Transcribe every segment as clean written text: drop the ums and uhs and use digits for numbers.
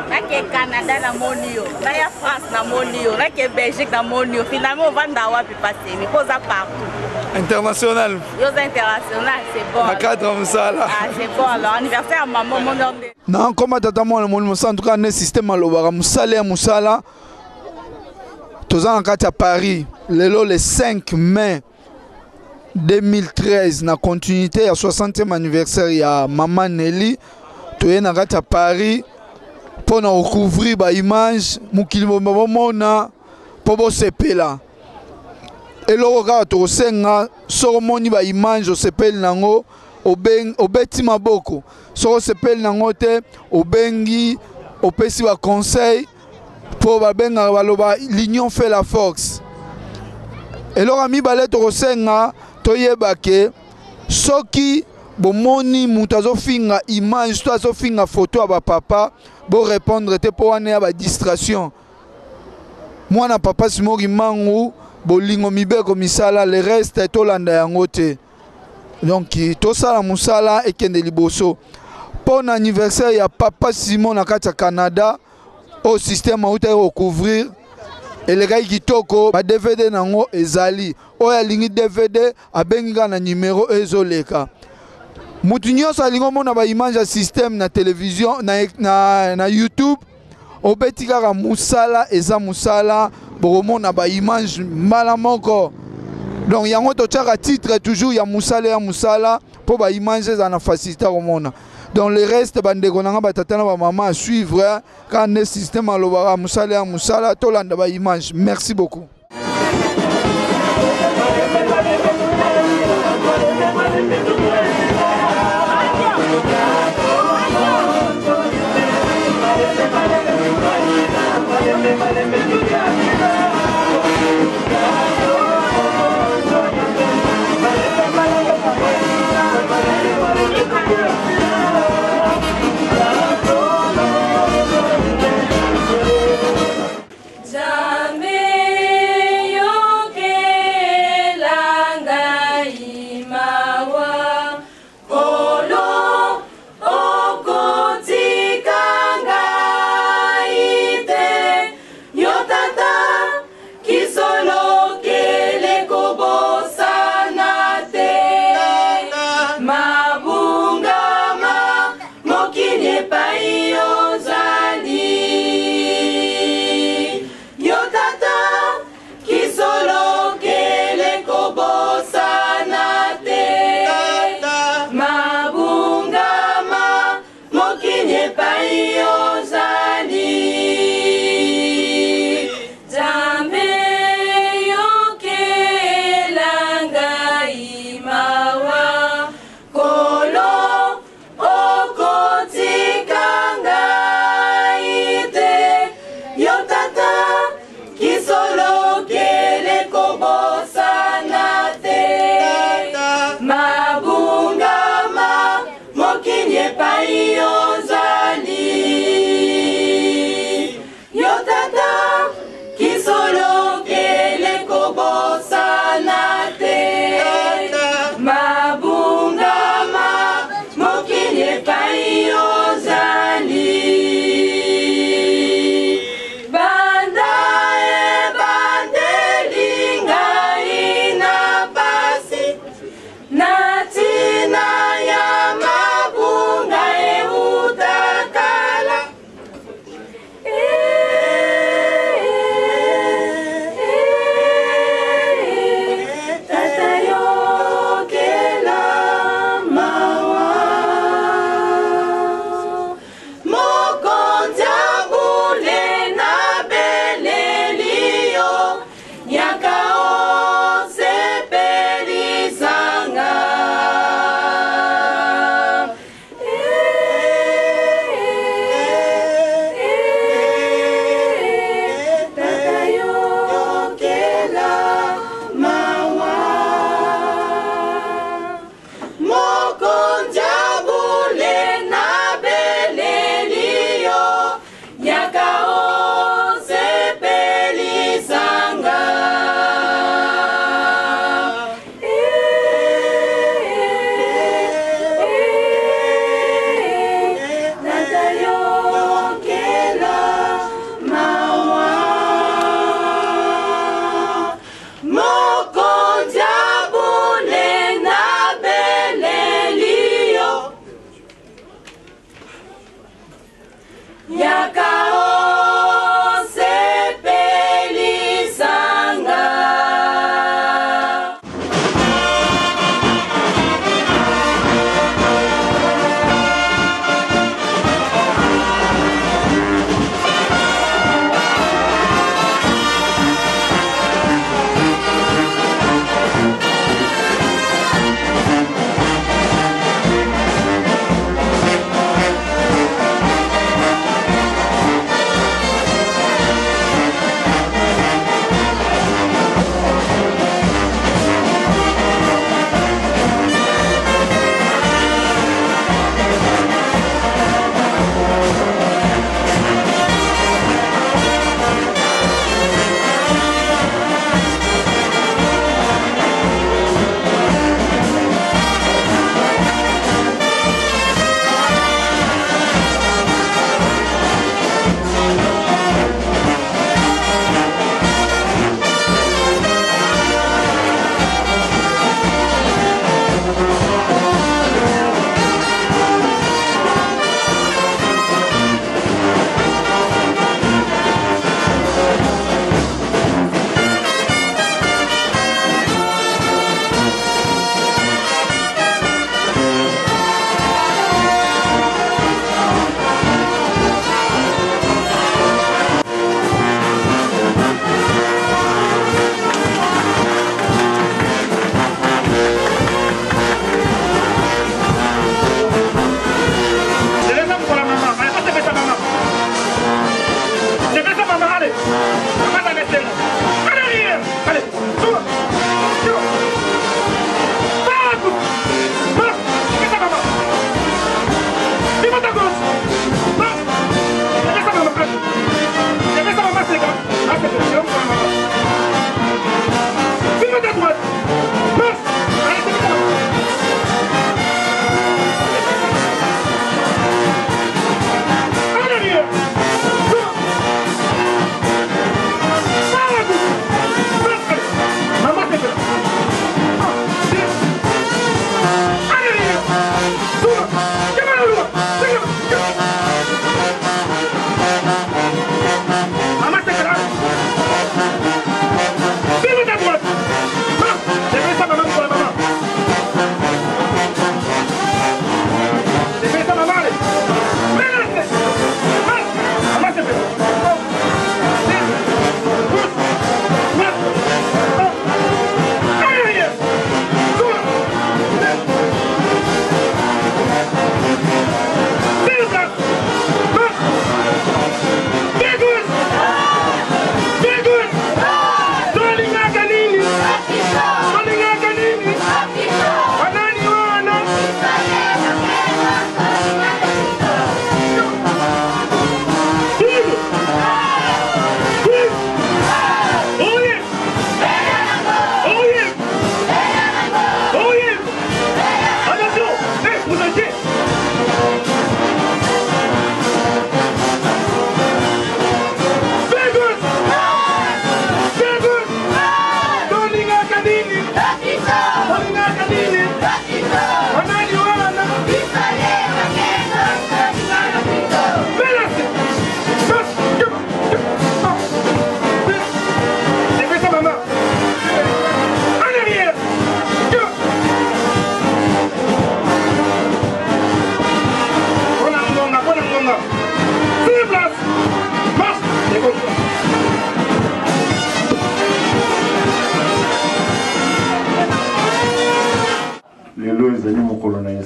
Nake Canada na monio, naya France na monio, nake Belgique na monio. Finalement on va ndawa puis passer, mais posa partout. International. Yosa international, c'est bon. À 4 ans ça là. Ah c'est bon alors anniversaire à maman mon nom. Non, comme tata moi mon en tout cas un système alobara musala musala. Tozan en à Paris, le 5 mai 2013 na continuité à 60e anniversaire ya Maman Nelly. Toye na à Paris pour nous recouvrir ba image mukili bomona pour bo sepela. Et le gars to senga so moni ba image o sepel nango obeti maboko. So sepel nango te obengi opesi ba conseil pour ba benga baloba l'union fait la force. Et le ami balé to senga toyeba ke soki bomoni mutazo finga image to azo finga photo aba papa bo répondre te pour ane ba distraction. Moi na papa simori mangu bolingo mibeko misala le reste tolanda yango te. Donc to sala musala ekende liboso. Pour l'anniversaire ya papa Simon na kati ya Canada au système auto recouvrir et les gars kitoko ba DVD nango ezali oya lingi DVD abenga na numéro ezoleka. Mutu nyonso alingo mona ba image ya système na télévision na YouTube obeti kaka musala eza musala boromona ba image mala moko. Donc yango to tchaka titre toujours ya musala pour ba image za na facilité romona. Donc le reste bandeko nanga batata na ba maman à suivre quand le système alobara musala tolanda ba image. Merci beaucoup. Jamais Yakao sepelisanga.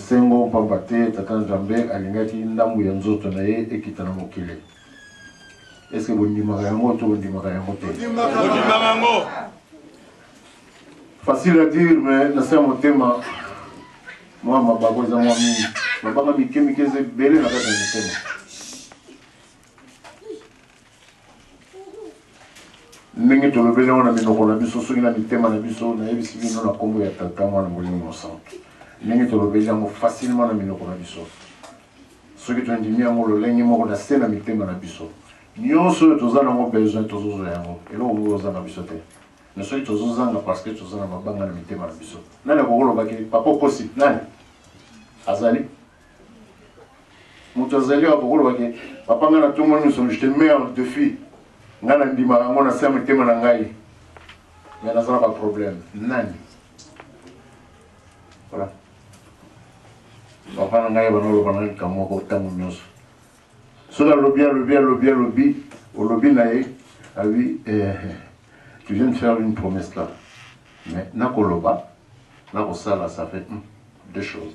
Sengo Pambate Tatan Jambe alingaki ndambu ya nzoto na ye ekitana mokile. Est-ce que vous ndimaka yango to ndimaka yango te? Ndimaka yango. Facile à dire mais na sa motema moi mabago za moi mingi. Mabanga mikemike ze bele na kata motema. Ndenge tolobele wana minoko na biso soki na mitema na biso na yebisi bino na kombo ya tata mwana molimo santo. Ndenge tolobeli yango facilement na minoko na biso soki tondimi yango lolenge moko na se na mitema na biso nyonso oyo toza nango besoin tozozwa yango eloko moko ozanga biso te mais soki tozozanga parce que toza na mabanga na mitema na biso nani akokolobaki papa okosi nani azali Moutazali wa Bokolo Bake, papa ngana tout le monde nous sommes jetés mère de filles. Ngana ndima ngona sema tema na ngai. Mais là ça n'a pas de problème. Nani. Voilà. Papa ngai banolo banana kamoko tango nyonso. Sola lobby, au lobby naïe, ah oui, tu viens de faire une promesse là. Mais nakoloba, nakosala, ça fait deux choses.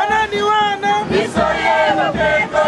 Anani wana, miso yema, peko,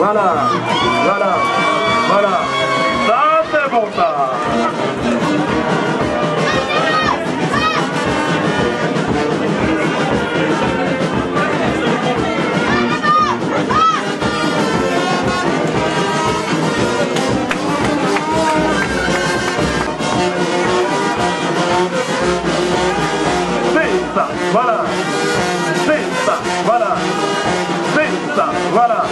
Voilà, voilà, voilà. Ça, c'est bon, ça. C'est ça, voilà. C'est ça, voilà. C'est ça, voilà.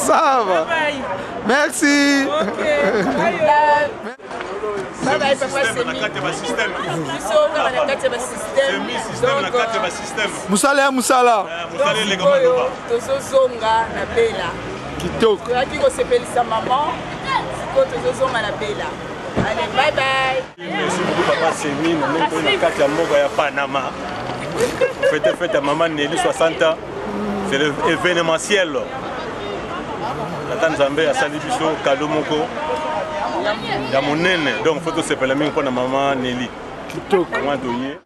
Ça va. Merci. Musala ya musala. Tozozonga na bela. Kitoko. Toyaki kosepelisa maman, sikoyo tozozonga na bela. Allez, bye bye. Merci beaucoup papa Semi, nous na kati ya mboka ya Panama. Fête à maman Nelly 60 ans. C'est l'événementiel. La Tanzambé a sali biso cadeau moko. Ya monene. Donc faut se peler mingi pona maman Nelly. Kitoko. Maman Doye.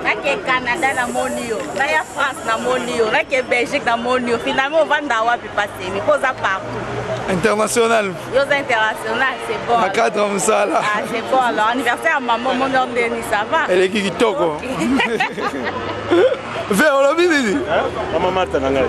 Nake Canada na moni yo, naya France na moni yo, nake Belgique na moni yo. Finalement ovanda wapi passer, poza partout. International. Yoza international, c'est bon. Na cadre musala. Ah, c'est bon. Alors anniversaire à maman mon Denis, ça va? Elle est kitoko. Vers on l'a vu. Maman Martha na ngai.